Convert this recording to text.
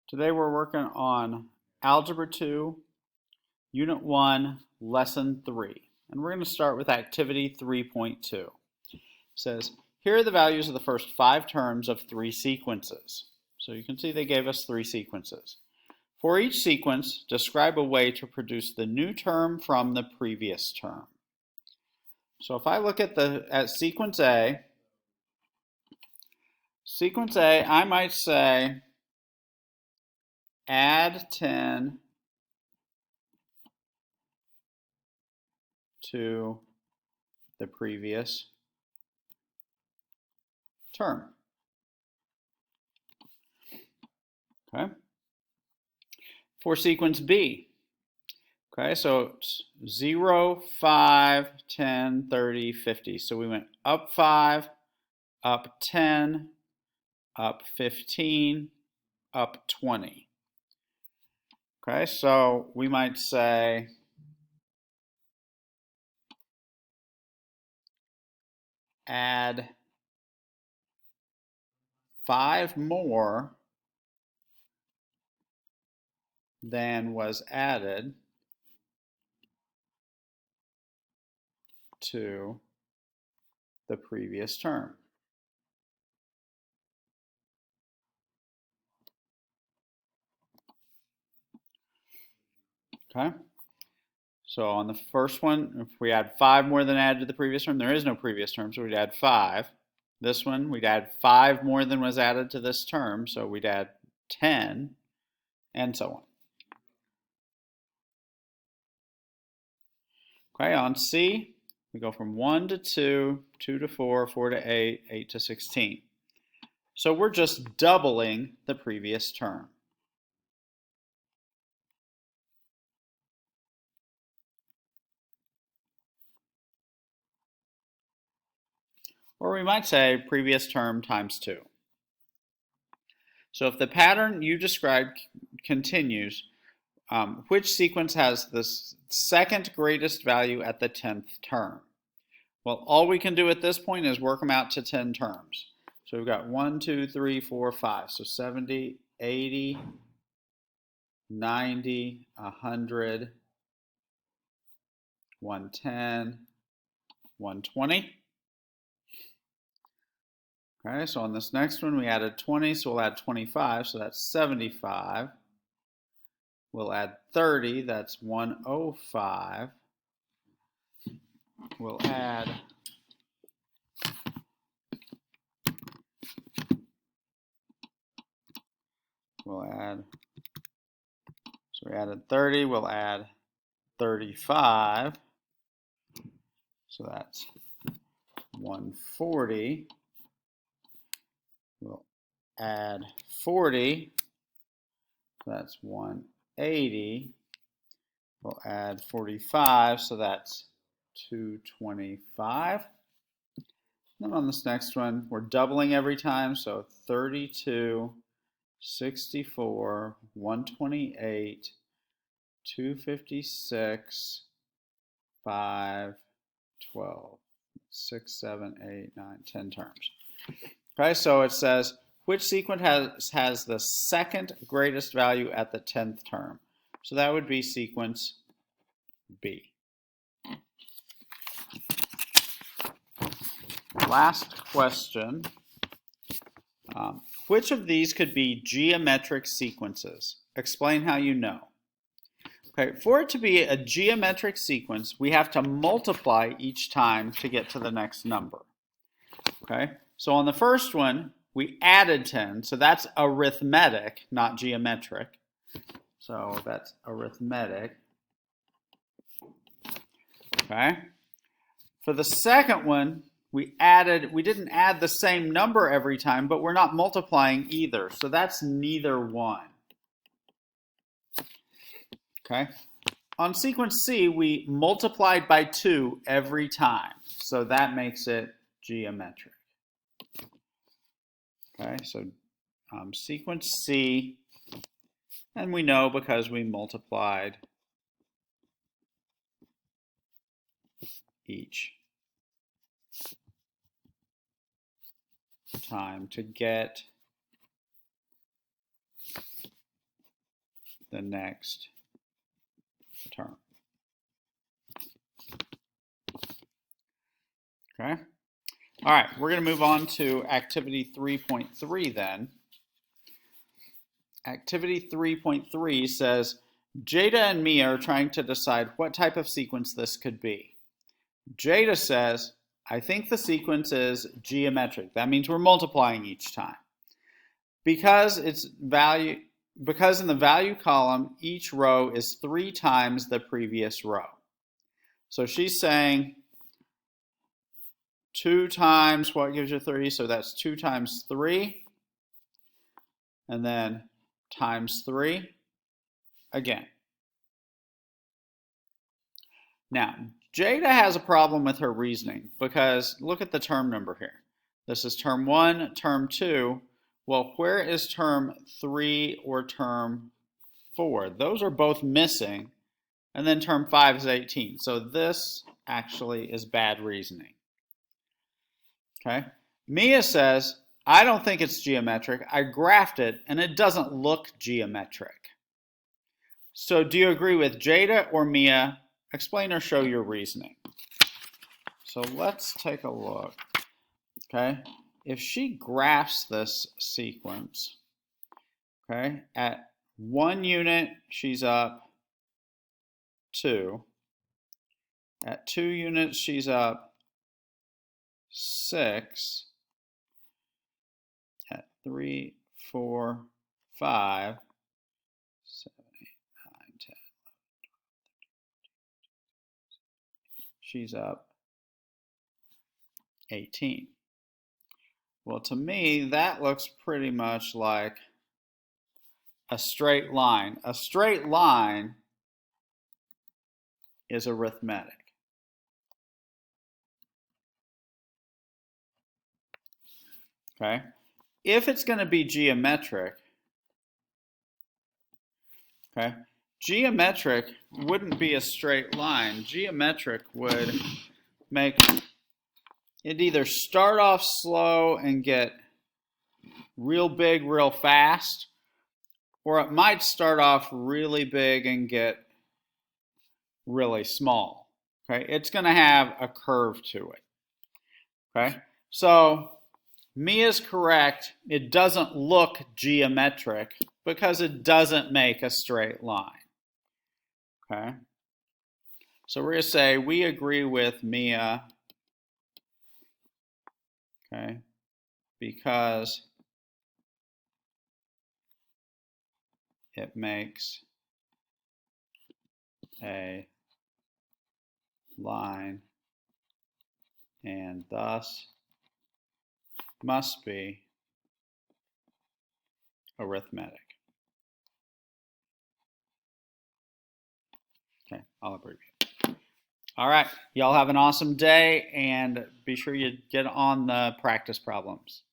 Today we're working on Algebra 2, Unit 1, Lesson 3. And we're going to start with Activity 3.2. It says, here are the values of the first 5 terms of 3 sequences. So you can see they gave us 3 sequences. For each sequence, describe a way to produce the new term from the previous term. So if I look at sequence A, I might say add 10 to the previous term. Okay. For sequence B, okay, so it's 0, 5, 10, 30, 50. So we went up 5, up 10, up 15, up 20. Okay, so we might say add 5 more than was added to the previous term. Okay, so on the first one, if we add 5 more than added to the previous term, there is no previous term, so we'd add 5. This one, we'd add 5 more than was added to this term, so we'd add 10, and so on. Okay, on C, we go from 1 to 2, 2 to 4, 4 to 8, 8 to 16. So we're just doubling the previous term. Or we might say previous term times 2. So if the pattern you described continues, which sequence has the second greatest value at the 10th term? Well, all we can do at this point is work them out to 10 terms. So we've got 1, 2, 3, 4, 5. So 70, 80, 90, 100, 110, 120. Okay, so on this next one we added 20, so we'll add 25, so that's 75. We'll add 30, that's 105. We'll add so we added 30, we'll add 35. So that's 140. We'll add 40. So that's 180. We'll add 45. So that's 225. Then on this next one, we're doubling every time. So 32, 64, 128, 256, 5, 12, 6, 7, 8, 9, 10 terms. Okay, so it says, which sequence has the second greatest value at the 10th term? So that would be sequence B. Last question. Which of these could be geometric sequences? Explain how you know. Okay, for it to be a geometric sequence, we have to multiply each time to get to the next number. Okay, so on the first one, we added 10, so that's arithmetic, not geometric. So that's arithmetic. Okay, for the second one, we didn't add the same number every time, but we're not multiplying either, so that's neither one. Okay, on sequence C, we multiplied by 2 every time, so that makes it geometric. Okay, so sequence C, and we know because we multiplied each time to get the next term. Okay. All right, we're going to move on to activity 3.3 then. Activity 3.3 says, Jada and Mia are trying to decide what type of sequence this could be. Jada says, I think the sequence is geometric. That means we're multiplying each time. Because in the value column, each row is 3 times the previous row. So she's saying 2 times what gives you 3? So that's 2 times 3. And then times 3 again. Now, Jada has a problem with her reasoning because look at the term number here. This is term 1, term 2. Well, where is term 3 or term 4? Those are both missing. And then term 5 is 18. So this actually is bad reasoning. Okay? Mia says, I don't think it's geometric. I graphed it and it doesn't look geometric. So do you agree with Jada or Mia? Explain or show your reasoning. So let's take a look. Okay? If she graphs this sequence, okay, at 1 unit, she's up 2. At 2 units, she's up 6. At 3, 4, 5, 7, 8, 9, 10, 11, 12, 13, 14, 15. She's up 18. Well, to me, that looks pretty much like a straight line. A straight line is arithmetic. Okay? If it's going to be geometric, okay, geometric wouldn't be a straight line. Geometric would make it either start off slow and get real big real fast, or it might start off really big and get really small. Okay, it's going to have a curve to it. Okay, so Mia's correct. It doesn't look geometric because it doesn't make a straight line. Okay, so we're going to say we agree with Mia. Okay, because it makes a line and thus must be arithmetic. Okay, I'll abbreviate. All right, y'all have an awesome day and be sure you get on the practice problems.